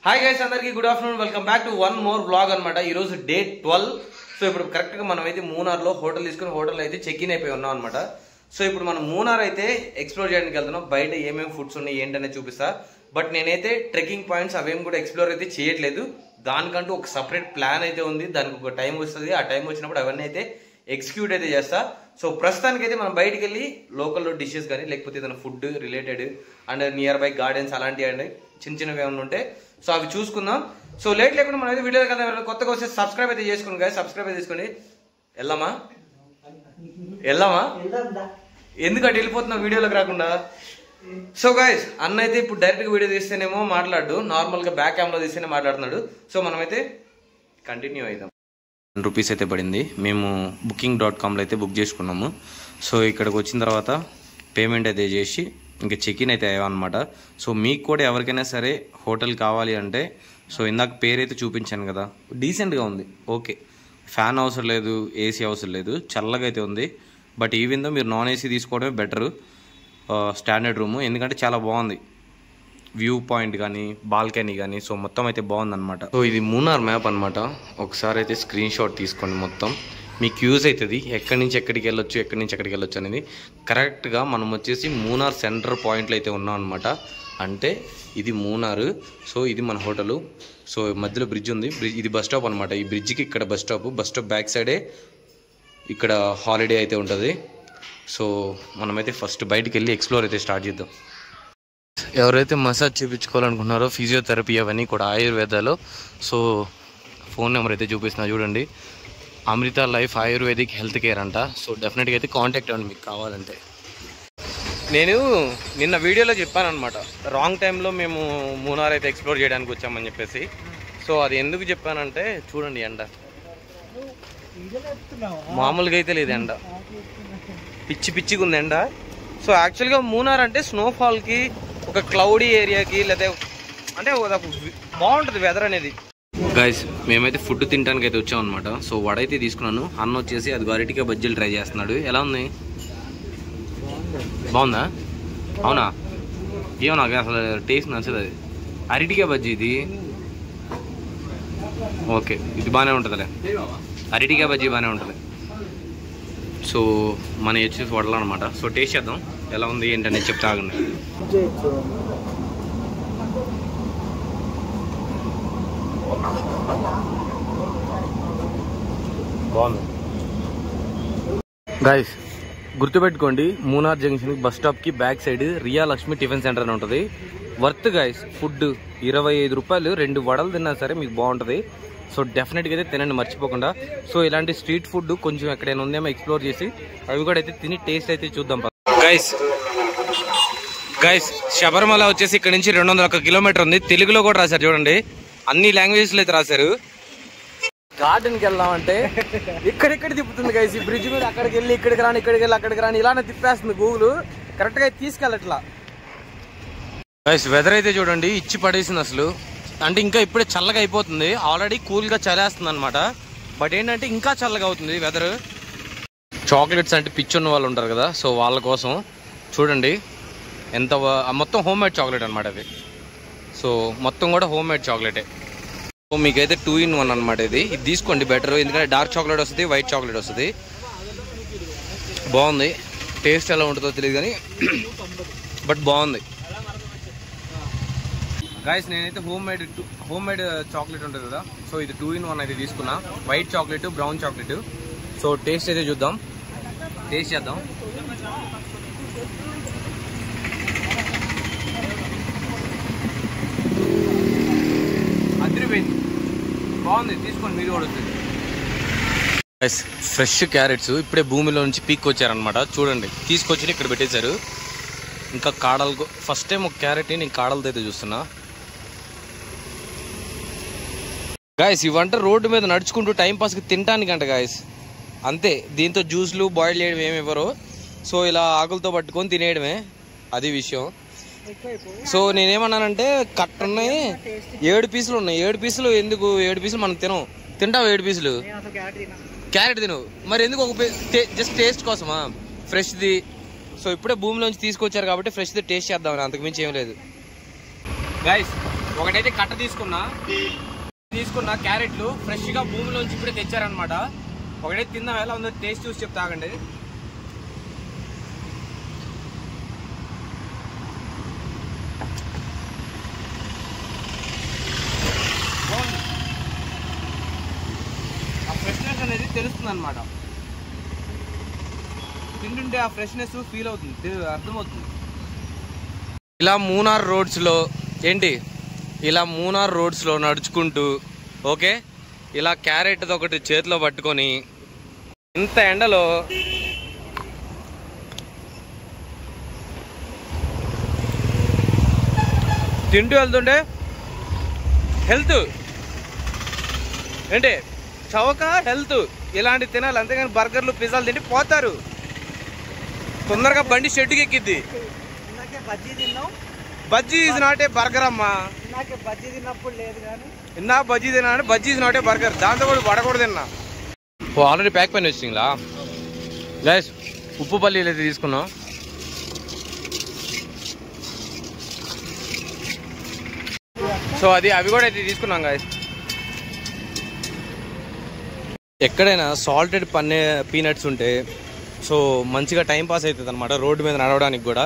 Hi guys, అందరికీ good afternoon. Welcome back to one more vlog అనమాట. ఈరోజు day 12. So ఇప్పుడు కరెక్ట్గా మనం అయితే మూనార్లో హోటల్ తీసుకుని హోటల్లో అయితే చెక్ ఇన్ అయిపోయి ఉన్నాం అనమాట. సో ఇప్పుడు మనం మూనార్ అయితే ఎక్స్ప్లోర్ చేయడానికి వెళ్తున్నాం. బయట ఏమేమి ఫుడ్స్ ఉన్నాయి ఏంటనేది చూపిస్తా. బట్ నేనైతే ట్రెక్కింగ్ పాయింట్స్ అవేం కూడా ఎక్స్ప్లోర్ అయితే చేయట్లేదు. దానికంటూ ఒక సపరేట్ ప్లాన్ అయితే ఉంది. దానికి ఒక టైం వస్తుంది. ఆ టైం వచ్చినప్పుడు అవన్నీ అయితే ఎగ్జిక్యూట్ అయితే చేస్తా. సో ప్రస్తుతానికి అయితే మనం బయటికి వెళ్ళి లోకల్లో డిషెస్ కానీ లేకపోతే ఏదైనా food related and near by gardens అలాంటివి అండి చిన్న చిన్నవి ఏమైనా ఉంటే సో అవి చూసుకుందాం. సో లేట్ లేకుండా మనం అయితే వీడియో కదా కొత్తగా వస్తే సబ్స్క్రైబ్ అయితే చేసుకోండి గాయస్. సబ్స్క్రైబ్ అయితే చేసుకోండి. వెళ్దామా ఎందుకంటే వెళ్ళిపోతున్నాం వీడియోలోకి రాకుండా. సో గాయస్, అన్న అయితే ఇప్పుడు డైరెక్ట్గా వీడియో తీస్తేనేమో మాట్లాడు, నార్మల్గా బ్యాక్ క్యామ్లో తీస్తేనే మాట్లాడుతున్నాడు. సో మనమైతే కంటిన్యూ అవుదాం. ₹10 అయితే పడింది. మేము booking.comలో అయితే బుక్ చేసుకున్నాము. సో ఇక్కడికి వచ్చిన తర్వాత పేమెంట్ అయితే చేసి ఇంకా చెక్ ఇన్ అయితే అయ్యామన్నమాట. సో మీకు కూడా ఎవరికైనా సరే హోటల్ కావాలి అంటే సో ఇందాక పేరు అయితే చూపించాను కదా, డీసెంట్గా ఉంది. ఓకే, ఫ్యాన్ అవసరం లేదు, ఏసీ అవసరం లేదు, చల్లగా అయితే ఉంది. బట్ ఈవెన్ దో మీరు నాన్ ఏసీ తీసుకోవడమే బెటరు. స్టాండర్డ్ రూము, ఎందుకంటే చాలా బాగుంది. వ్యూ పాయింట్ కానీ బాల్కనీ కానీ సో మొత్తం అయితే బాగుందన్నమాట. సో ఇది మూనార్ మ్యాప్ అనమాట. ఒకసారి అయితే స్క్రీన్ షాట్ తీసుకోండి, మొత్తం మీకు యూజ్ అవుతుంది. ఎక్కడి నుంచి ఎక్కడికి వెళ్ళొచ్చు, ఎక్కడి నుంచి ఎక్కడికి వెళ్ళొచ్చు అనేది. కరెక్ట్గా మనం వచ్చేసి మూనార్ సెంటర్ పాయింట్లో అయితే ఉన్నాం అనమాట. అంటే ఇది మూనార్. సో ఇది మన హోటలు. సో మధ్యలో బ్రిడ్జ్ ఉంది. ఇది బస్ స్టాప్ అనమాట. ఈ బ్రిడ్జ్కి ఇక్కడ బస్ స్టాప్ బ్యాక్ సైడే ఇక్కడ హాలిడే అయితే ఉంటుంది. సో మనమైతే ఫస్ట్ బయటికి వెళ్ళి ఎక్స్ప్లోర్ అయితే స్టార్ట్ చేద్దాం. ఎవరైతే మసాజ్ చేయించుకోవాలనుకుంటున్నారో ఫిజియోథెరపీ అవన్నీ కూడా ఆయుర్వేదాలో. సో ఫోన్ నెంబర్ అయితే చూపిస్తున్నా చూడండి. అమృత లైఫ్ ఆయుర్వేదిక్ హెల్త్ కేర్ అంట. సో డెఫినెట్గా అయితే కాంటాక్ట్ అవ్వండి మీకు కావాలంటే. నేను నిన్న వీడియోలో చెప్పాను అనమాట, రాంగ్ టైంలో మేము మూనార్ అయితే ఎక్స్ప్లోర్ చేయడానికి వచ్చామని చెప్పేసి. సో అది ఎందుకు చెప్పానంటే చూడండి, ఎండ మామూలుగా అయితే లేదు, ఎండ పిచ్చిగా ఉంది ఎండ. సో యాక్చువల్గా మూనార్ అంటే స్నోఫాల్కి, ఒక క్లౌడీ ఏరియాకి, లేదా అంటే బాగుంటుంది వెదర్ అనేది. గైస్, మేమైతే ఫుడ్ తినడానికి అయితే వచ్చాం అనమాట. సో వడైతే తీసుకున్నాను. అన్న వచ్చేసి అది అరటికాయ బజ్జీలు ట్రై చేస్తున్నాడు. ఎలా ఉంది? బాగుందా? అవునా? ఏమో నాకు అసలు టేస్ట్ నచ్చదు. అది అరటికాయ బజ్జీ ఇది. ఓకే, ఇది బాగానే ఉంటుందిలే. అరటికాయ బజ్జీ బాగానే ఉంటుంది. సో మన వచ్చేసి వడలు అనమాట. సో టేస్ట్ చేద్దాం ఎలా ఉంది ఏంటనేది చెప్తా ఆగండి. బాగుంది గైస్. గుర్తుపెట్టుకోండి, మూనార్ జంక్షన్ బస్ స్టాప్కి back side Riya Lakshmi tiffin centre అని ఉంటుంది. Worth guys. ఫుడ్ ₹25 2 వడలు తిన్నా సరే మీకు బాగుంటుంది. సో డెఫినెట్గా అయితే తినండి మర్చిపోకుండా. సో ఇలాంటి స్ట్రీట్ ఫుడ్ కొంచెం ఎక్కడైనా ఉందేమో ఎక్స్ప్లోర్ చేసి అవి కూడా అయితే తిని టేస్ట్ అయితే చూద్దాం. గైస్ శబరిమల వచ్చేసి ఇక్కడ నుంచి 201 కిలోమీటర్ ఉంది. తెలుగులో కూడా రాశారు చూడండి, అన్ని లాంగ్వేజెస్లో అయితే రాశారు. గార్డెన్కి వెళ్దామంటే ఇక్కడెక్కడ తిప్పుతుంది గైస్. ఈ బ్రిడ్జ్ మీద అక్కడికి వెళ్ళి ఇక్కడికి రాని, ఇక్కడికి వెళ్ళి అక్కడికి రాని, ఇలానే తిప్పేస్తుంది గూగుల్. కరెక్ట్గా తీసుకెళ్ళట్లా గైస్. వెదర్ అయితే చూడండి ఇచ్చి పడేసింది అసలు. అంటే ఇంకా ఇప్పుడే చల్లగా అయిపోతుంది. ఆల్రెడీ కూల్గా చలేస్తుంది అనమాట. బట్ ఏంటంటే ఇంకా చల్లగా అవుతుంది వెదర్. చాక్లెట్స్ అంటే పిచ్చి ఉన్న వాళ్ళు ఉంటారు కదా, సో వాళ్ళ కోసం చూడండి ఎంత మొత్తం హోమ్ మేడ్ చాక్లెట్ అనమాట అది. సో మొత్తం కూడా హోమ్ మేడ్ చాక్లెటే. సో మీకైతే 2 in 1 అనమాట. ఇది తీసుకోండి బెటర్, ఎందుకంటే డార్క్ చాక్లెట్ వస్తుంది, వైట్ చాక్లెట్ వస్తుంది. బాగుంది. టేస్ట్ ఎలా ఉంటుందో తెలియదు కానీ బట్ బాగుంది గాయస్. నేనైతే హోమ్ మేడ్ చాక్లెట్ ఉంటుంది కదా, సో ఇది 2 in 1 అయితే తీసుకున్నా. White chocolate, brown chocolate. So taste అయితే చూద్దాం, టేస్ట్ చేద్దాం. అదిరిపోయింది, బాగుంది. తీసుకోండి మీరు కూడా. ఫ్రెష్ క్యారెట్స్ ఇప్పుడే భూమిలో నుంచి పీక్ వచ్చారనమాట. చూడండి తీసుకొచ్చి ఇక్కడ పెట్టేశారు. ఇంకా కాడలు, ఫస్ట్ టైం ఒక క్యారెట్ నేను కాడలతో అయితే చూస్తున్నా గాయస్. ఇవంట రోడ్డు మీద నడుచుకుంటూ టైంపాస్కి తినటానికంట గాయస్, అంతే. దీంతో జ్యూస్లు బాయిల్ చేయడం ఏమి ఇవ్వరు. సో ఇలా ఆకులతో పట్టుకొని తినేయడమే, అది విషయం. సో నేనేమన్నానంటే కట్ ఉన్నాయి, 7 పీసులు ఉన్నాయి. 7 పీసులు ఎందుకు? 7 పీసులు మనం తింటావు 7 పీసులు క్యారెట్ తిను. మరి ఎందుకు ఒక జస్ట్ టేస్ట్ కోసమా? ఫ్రెష్ది. సో ఇప్పుడే భూమిలోంచి తీసుకొచ్చారు కాబట్టి ఫ్రెష్ది టేస్ట్ చేద్దామని, అంతకుమించి ఏం లేదు. గైస్ ఒకటైతే కట్ట తీసుకున్నా క్యారెట్లు ఫ్రెష్గా భూమిలోంచి ఇప్పుడే తెచ్చారనమాట. ఒకటైతే తిందాం, ఎలా ఉందో టేస్ట్ చూసి చెప్తా ఆగండి. ఆ ఫ్రెష్నెస్ అనేది తెలుస్తుంది అనమాట. తింటుంటే ఆ ఫ్రెష్నెస్ ఫీల్ అవుతుంది, అర్థమవుతుంది. ఇలా మూనార్ రోడ్స్లో నడుచుకుంటూ ఓకే ఇలా క్యారెట్ ఒకటి చేతిలో పట్టుకొని ఇంత ఎండలో తింటూ వెళ్తుంటే హెల్త్ ఏంటి చవక హెల్త్ ఇలాంటివి తినాలి. అంతేగాని బర్గర్లు పిజ్జాలు తింటే పోతారు, తొందరగా బండి షెడ్డుకి ఎక్కిద్ది. Bajji is not a burger అమ్మా. బజ్జీ తిన్నప్పుడు లేదు కానీ ఇన్నా బజ్జీ తిన్నా, bajji is not a burger. దాంతో కూడా వడకూడ తిన్నా. ఆల్రెడీ ప్యాక్ పైన వచ్చిందా గైస్. ఉప్పు పల్లీలు అయితే తీసుకున్నాం. సో అవి కూడా అయితే తీసుకున్నాం గైస్. ఎక్కడైనా సాల్టెడ్ పీనట్స్ ఉంటే సో మంచిగా టైం పాస్ అవుతుంది అనమాట రోడ్డు మీద నడవడానికి కూడా.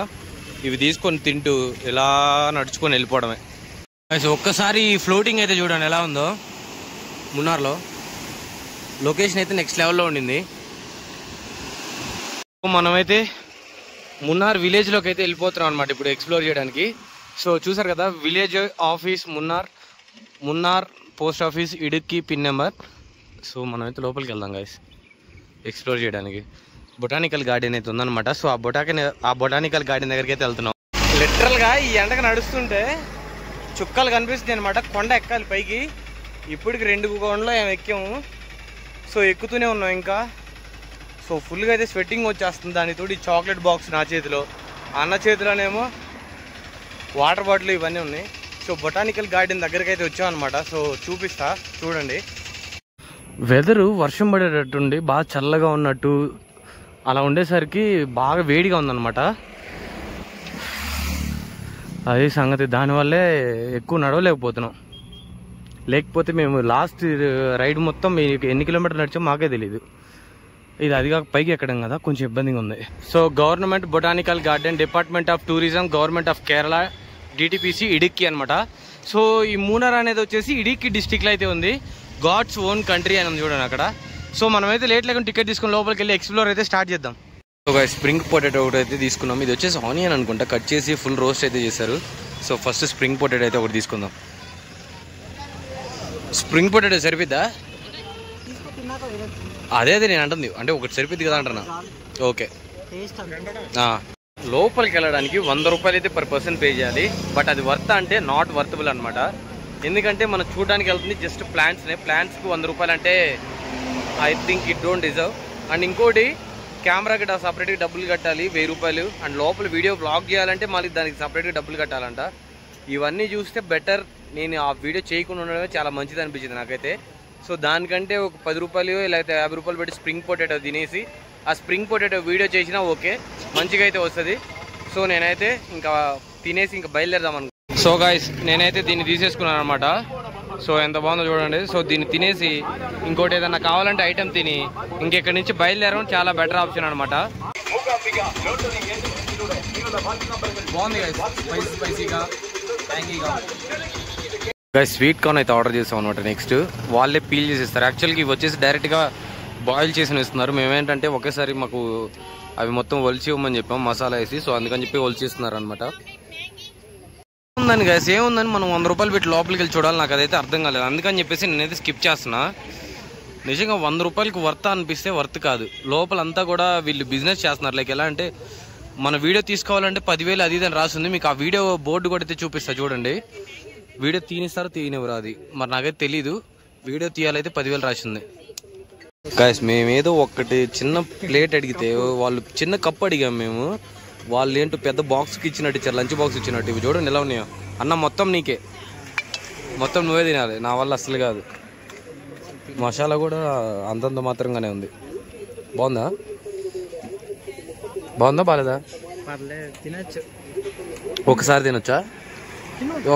ఇవి తీసుకొని తింటూ ఇలా నడుచుకొని వెళ్ళిపోవడమే. ఒక్కసారి ఫ్లోటింగ్ అయితే చూడండి ఎలా ఉందో. మున్నార్లో లొకేషన్ అయితే నెక్స్ట్ లెవెల్లో ఉండింది. మనమైతే మున్నార్ విలేజ్లోకి అయితే వెళ్ళిపోతున్నాం అనమాట ఇప్పుడు ఎక్స్ప్లోర్ చేయడానికి. సో చూసారు కదా village office Munnar post office Idukki pin number. So మనమైతే లోపలికి వెళ్దాం గైస్ ఎక్స్ప్లోర్ చేయడానికి. బొటానికల్ గార్డెన్ అయితే ఉందన్నమాట. సో ఆ బొటానికల్ గార్డెన్ దగ్గరికి అయితే వెళ్తున్నాం. లిటరల్గా ఈ ఎండకు నడుస్తుంటే చుక్కలు కనిపిస్తుంది అనమాట. కొండ ఎక్కాలి పైకి. ఇప్పటికి 2 కొండలో ఏమి ఎక్కాము. సో ఎక్కుతూనే ఉన్నాం ఇంకా. సో ఫుల్గా అయితే స్వెట్టింగ్ వచ్చేస్తుంది. దానితోటి చాక్లెట్ బాక్స్ నా చేతిలో, అన్న చేతిలోనేమో వాటర్ బాటిల్ ఇవన్నీ ఉన్నాయి. సో బొటానికల్ గార్డెన్ దగ్గరికి అయితే వచ్చాం అనమాట. సో చూపిస్తా చూడండి. వెదరు వర్షం పడేటట్టుండి బాగా చల్లగా ఉన్నట్టు అలా ఉండేసరికి బాగా వేడిగా ఉందన్నమాట. అది సంగతి. దానివల్లే ఎక్కువ నడవలేకపోతున్నాం. లేకపోతే మేము లాస్ట్ రైడ్ మొత్తం ఎన్ని కిలోమీటర్లు నడిచాం మాకే తెలియదు. ఇది అదిగా పైకి ఎక్కడం కదా కొంచెం ఇబ్బందిగా ఉంది. So government botanical garden, department of tourism, government of Kerala, DTPC Idukki అనమాట. సో ఈ మూనార్ అనేది వచ్చేసి ఇడుక్కి డిస్టిక్లో అయితే ఉంది. గాడ్స్ ఓన్ కంట్రీ అని ఉంది చూడండి అక్కడ. సో మనమైతే లేట్ లేకుండా టికెట్ తీసుకుని లోపలికి వెళ్ళి ఎక్స్ప్లోర్ అయితే స్టార్ట్ చేద్దాం. ఒక స్ప్రింగ్ పొటాటో ఒకటి అయితే తీసుకున్నాం. ఇది వచ్చేసి ఆనియన్ అనుకుంటా, కట్ చేసి ఫుల్ రోస్ట్ అయితే చేశారు. సో ఫస్ట్ స్ప్రింగ్ పొటాటో అయితే ఒకటి తీసుకుందాం. స్ప్రింగ్ పొటాటో సరిపోద్దా? అదే నేను అంటుంది, అంటే ఒకటి సరిపోద్ది కదా అంటున్నా. ఓకే లోపలికి వెళ్ళడానికి 100 రూపాయలు అయితే పర్ పర్సన్ పే చేయాలి. బట్ అది వర్త్ అంటే నాట్ వర్తబుల్ అనమాట. ఎందుకంటే మనం చూడడానికి వెళ్తుంది జస్ట్ ప్లాంట్స్కి 100 రూపాయలు అంటే I think it don't deserve. And ఇంకోటి కెమెరాకి సపరేట్గా డబ్బులు కట్టాలి 1000 రూపాయలు. అండ్ లోపల వీడియో బ్లాగ్ చేయాలంటే మళ్ళీ దానికి సపరేట్గా డబ్బులు కట్టాలంట. ఇవన్నీ చూస్తే బెటర్ నేను ఆ వీడియో చేయకుండా ఉండడమే చాలా మంచిది అనిపించింది నాకైతే. సో దానికంటే ఒక 10 రూపాయలు లేకపోతే 50 రూపాయలు పెట్టి స్ప్రింగ్ పొటాటో తినేసి ఆ స్ప్రింగ్ పొటాటో వీడియో చేసినా ఓకే, మంచిగా అయితే వస్తుంది. సో నేనైతే ఇంకా తినేసి ఇంకా బయలుదేరదాం అనుకో. సో గాయ్స్ నేనైతే దీన్ని తీసేసుకున్నాను అనమాట. సో ఎంత బాగుందో చూడండి. సో దీన్ని తినేసి ఇంకోటి ఏదన్నా కావాలంటే ఐటెం తిని ఇంకెక్కడి నుంచి బయలుదేరడం చాలా బెటర్ ఆప్షన్ అనమాట. బాగుంది స్పైసీగా ట్యాంగీగా. స్వీట్ కార్న్ అయితే ఆర్డర్ చేసాం అనమాట. నెక్స్ట్ వాళ్ళే పీల్ చేసేస్తారు. యాక్చువల్గా ఇవి వచ్చేసి డైరెక్ట్గా బాయిల్ చేసి ఇస్తున్నారు. మేమేంటంటే ఒకేసారి మాకు అవి మొత్తం ఒలిచి ఇవ్వమని చెప్పాం మసాలా వేసి. సో అందుకని చెప్పి ఒలిచి ఇస్తున్నారు అనమాట. ఉందని గైస్ ఏముందని మనం 100 రూపాయలు పెట్టి లోపలికి వెళ్ళి చూడాలి. నాకు అదైతే అర్థం కాలేదు. అందుకని చెప్పేసి నేనైతే స్కిప్ చేస్తున్నా. నిజంగా 100 రూపాయలకి వర్త్ అనిపిస్తే వర్త్ కాదు. లోపలంతా కూడా వీళ్ళు బిజినెస్ చేస్తున్నారు. లైక్ ఎలా అంటే మన వీడియో తీసుకోవాలంటే 10,000 అది ఇదని రాసింది. మీకు ఆ వీడియో బోర్డు కూడా అయితే చూపిస్తా చూడండి. వీడియో తీనిస్తారు తీయనివ్వరు అది మరి నాకైతే తెలీదు. వీడియో తీయాలైతే 10,000 రాసింది. గాయస్ మేమేదో ఒకటి చిన్న ప్లేట్ అడిగితే వాళ్ళు చిన్న కప్ అడిగాం మేము. వాళ్ళు ఏంటో పెద్ద బాక్స్కి ఇచ్చినట్టు ఇచ్చారు, లంచ్ బాక్స్ ఇచ్చినట్టు. ఇవి చూడండి ఎలా ఉన్నాయో. అన్న మొత్తం నీకే, మొత్తం నువ్వే తినాలి, నా వల్ల అసలు కాదు. మసాలా కూడా అంతంత మాత్రంగానే ఉంది. బాగుందా బాగాలేదా? తినచ్చు, ఒకసారి తినొచ్చా?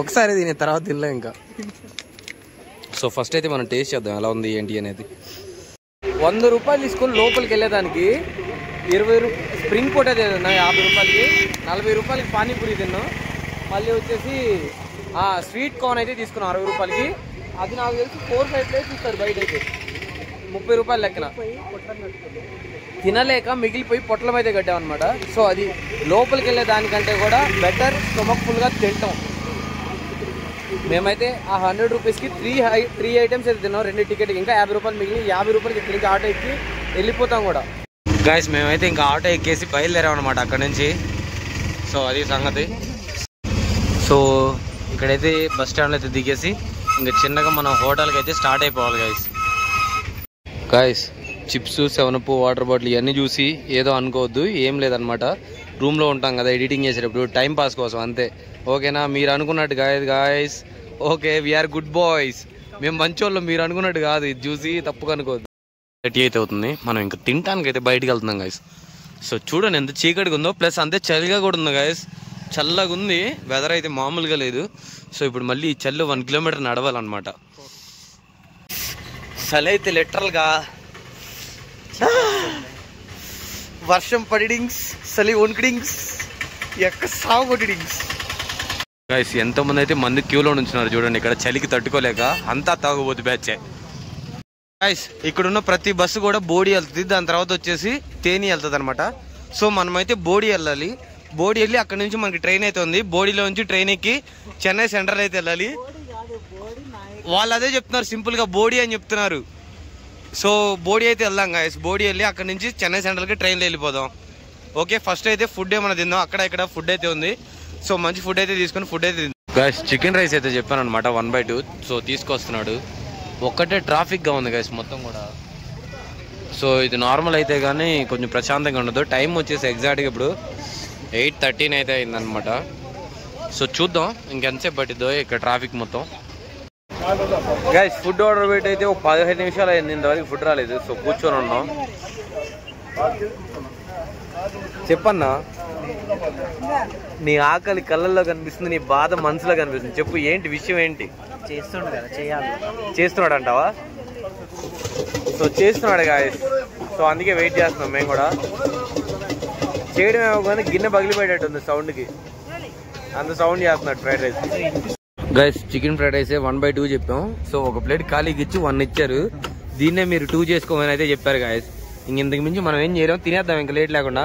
ఒకసారి తినే తర్వాత తినలే ఇంకా. సో ఫస్ట్ అయితే మనం టేస్ట్ చేద్దాం ఎలా ఉంది ఏంటి అనేది. 100 రూపాయలు తీసుకొని లోపలికి వెళ్ళేదానికి 20 స్ప్రింగ్ పొటాటో తిన్నా 50 రూపాయలకి, 40 రూపాయలకి పానీపూరి తిన్నాం. మళ్ళీ వచ్చేసి స్వీట్ కార్న్ అయితే తీసుకున్నాం 60 రూపాయలకి. అది నాకు తెలిసి 4-5 ప్లేట్స్ ఇస్తారు బయట అయితే 30 రూపాయలు లెక్కన. తినలేక మిగిలిపోయి పొట్లం అయితే కట్టామన్నమాట. సో అది లోపలికి వెళ్ళే దానికంటే కూడా బెటర్ స్టొమక్ ఫుల్గా తింటాం. మేమైతే ఆ 100 రూపీస్కి 3 ఐటమ్స్ అయితే తిన్నాం 2 టికెట్కి. ఇంకా 50 రూపాయలు మిగిలి 50 రూపాయలకి తిరిగి ఆటో ఎక్కి వెళ్ళిపోతాం కూడా. గాయస్ మేమైతే ఇంకా ఆటో ఎక్కేసి బయలుదేరాం అనమాట అక్కడ నుంచి. సో అది సంగతి. సో ఇక్కడైతే బస్ స్టాండ్లో అయితే దిగేసి ఇంకా చిన్నగా మనం హోటల్కి అయితే స్టార్ట్ అయిపోవాలి guys. Guys chips 7up water bottle ఇవన్నీ చూసి ఏదో అనుకోవద్దు, ఏం లేదనమాట. రూమ్లో ఉంటాం కదా ఎడిటింగ్ చేసేటప్పుడు టైం పాస్ కోసం అంతే. ఓకేనా, మీరు అనుకున్నట్టు కాదు guys. Okay we are good boys, మేము మంచోళ్ళం, మీరు అనుకున్నట్టు కాదు. ఇది చూసి తప్పుగా అనుకోవద్దు. 30 అయితే అవుతుంది, మనం ఇంకా తినడానికి అయితే బయటికి వెళ్తున్నాం గాయస్. సో చూడండి ఎంత చీకటిగా ఉందో, ప్లస్ అంతే చలిగా కూడా ఉంది గాయస్. చల్లగా ఉంది, వెదర్ అయితే మామూలుగా లేదు. సో ఇప్పుడు మళ్ళీ ఈ చల్లు 1 కిలోమీటర్ నడవాలన్నమాట. చలి అయితే లిటరల్గా వర్షం పడిడింగ్స్, చలి వణికిడింగ్స్, ఎక్క సాగు కొట్టిడింగ్స్. గాయస్ ఎంతోమంది అయితే మంది క్యూలో నుంచున్నారు చూడండి. ఇక్కడ చలికి తట్టుకోలేక అంతా తాగుబోతు బ్యాచే. గాయస్ ఇక్కడున్న ప్రతి బస్సు కూడా బోడి వెళ్తుంది, దాని తర్వాత వచ్చేసి తేని వెళ్తుంది అనమాట. సో మనమైతే బోడి వెళ్ళాలి. బోడి వెళ్ళి అక్కడ నుంచి మనకి ట్రైన్ అయితే ఉంది. బోడిలో నుంచి ట్రైన్ ఎక్కి చెన్నై సెంట్రల్ అయితే వెళ్ళాలి. వాళ్ళు అదే చెప్తున్నారు, సింపుల్గా బోడి అని చెప్తున్నారు. సో బోడి అయితే వెళ్దాం గాయస్. బోడి వెళ్ళి అక్కడ నుంచి చెన్నై సెంట్రల్కి ట్రైన్లో వెళ్ళిపోదాం. ఓకే ఫస్ట్ అయితే ఫుడ్ ఏమైనా తిందాం. అక్కడ ఇక్కడ ఫుడ్ అయితే ఉంది. సో మంచి ఫుడ్ అయితే తీసుకొని ఫుడ్ అయితే తిందాం గాయస్. చికెన్ రైస్ అయితే చెప్పాను అనమాట 1/2. సో తీసుకొస్తున్నాడు. ఒక్కటే ట్రాఫిక్గా ఉంది గాయస్ మొత్తం కూడా. సో ఇది నార్మల్ అయితే కానీ కొంచెం ప్రశాంతంగా ఉండదు. టైం వచ్చేసి ఎగ్జాక్ట్గా ఇప్పుడు 8:13 అయితే అయిందనమాట. సో చూద్దాం ఇంకెంతసేపు పట్టిద్దో ఇక్కడ ట్రాఫిక్ మొత్తం. గైస్ ఫుడ్ ఆర్డర్ పెట్టి అయితే ఒక 15 నిమిషాలు అయింది, ఇంతవరకు ఫుడ్ రాలేదు. సో కూర్చొని ఉన్నాం. చెప్పన్నా, నీ ఆకలి కళ్ళల్లో కనిపిస్తుంది, నీ బాధ మనసులో కనిపిస్తుంది. చెప్పు ఏంటి విషయం ఏంటి? చేస్తున్నాడు అంటావా? సో చేస్తున్నాడు గాయస్. సో అందుకే వెయిట్ చేస్తున్నాం మేము కూడా. చేయడం ఏమో కానీ గిన్నె పగిలిపోయేటట్టుంది సౌండ్కి, అంత సౌండ్ చేస్తున్నాడు fried rice. Guys chicken fried rice 1/2 చెప్పాం. సో ఒక ప్లేట్ ఖాళీకి ఇచ్చి 1 ఇచ్చారు. దీన్నే మీరు 2 చేసుకోమని అయితే చెప్పారు గాయస్. ఇంతకు మించి మనం ఏం చేయలేం, తినేద్దాం ఇంకా లేట్ లేకుండా.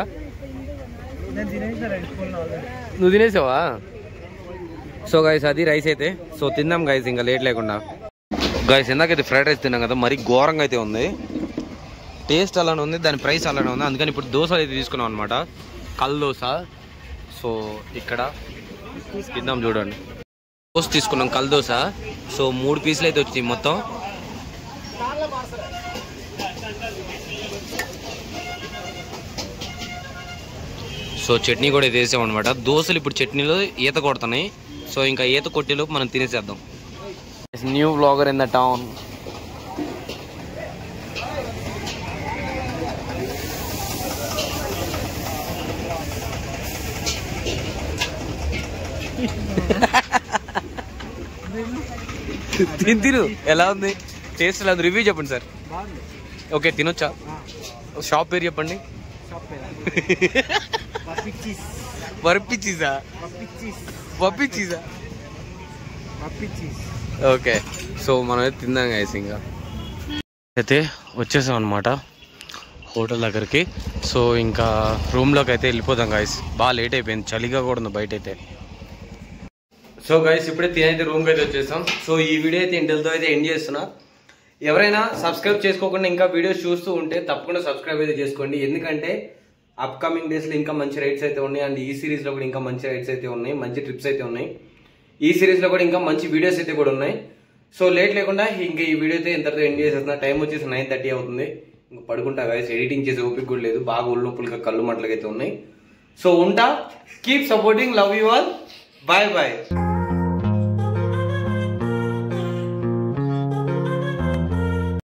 నువ్వు తినేసావా? సో గైస్ అది రైస్ అయితే. సో తిందాం గైస్ ఇంకా లేట్ లేకుండా. గైస్ ఇందాకైతే ఫ్రైడ్ రైస్ తిన్నాం కదా, మరీ ఘోరంగా అయితే ఉంది. టేస్ట్ అలానే ఉంది, దాని ప్రైస్ అలానే ఉంది. అందుకని ఇప్పుడు దోశలు అయితే తీసుకున్నాం అనమాట, కల్ దోశ. సో ఇక్కడ తిందాం చూడండి. దోశ తీసుకున్నాం కల్ దోశ. సో 3 పీసులు అయితే వచ్చినాయి మొత్తం. సో చట్నీ కూడా అయితే వేసాం అనమాట. దోశలు ఇప్పుడు చట్నీలో ఈత కొడుతున్నాయి. సో ఇంకా ఈత కొట్టేలోపు మనం తినేసేద్దాం. New vlogger in the town. తిను ఎలా ఉంది టేస్ట్? ఎలా రివ్యూ చెప్పండి సార్. ఓకే తినొచ్చా? షాప్ పేరు చెప్పండి. ఓకే సో మనం అయితే తిందాం గైస్. ఇంకా అయితే వచ్చేసాం అనమాట హోటల్ దగ్గరికి. సో ఇంకా రూమ్లోకి అయితే వెళ్ళిపోతాం గైస్. బాగా లేట్ అయిపోయింది, చలిగా కూడా ఉంది బయట అయితే. సో గైస్ ఇప్పుడే తినైతే రూమ్కి అయితే వచ్చేసాం. సో ఈ వీడియో అయితే ఇంటితో అయితే ఎండ్ చేస్తున్నా. ఎవరైనా సబ్స్క్రైబ్ చేసుకోకుండా ఇంకా వీడియోస్ చూస్తూ ఉంటే తప్పకుండా సబ్స్క్రైబ్ అయితే చేసుకోండి. ఎందుకంటే అప్కమింగ్ డేస్లో ఇంకా మంచి రైడ్స్ అయితే ఉన్నాయి. అండ్ ఈ సిరీస్లో కూడా ఇంకా మంచి రైడ్స్ అయితే ఉన్నాయి, మంచి ట్రిప్స్ అయితే ఉన్నాయి. ఈ సిరీస్లో కూడా ఇంకా మంచి వీడియోస్ అయితే కూడా ఉన్నాయి. సో లేట్ లేకుండా ఇంకా ఈ వీడియో అయితే ఇంతటితో ఎండ్ చేసేస్తున్నా. టైం వచ్చేసి 9:30 అవుతుంది. ఇంకా పడుకుంటా గైస్, ఎడిటింగ్ చేసే ఓపిక కూడా లేదు, బాగా ఒళ్ళు నొప్పులుగా కళ్ళు మంటలుగా అయితే ఉన్నాయి. సో ఉంటా. Keep supporting, love you all, bye bye.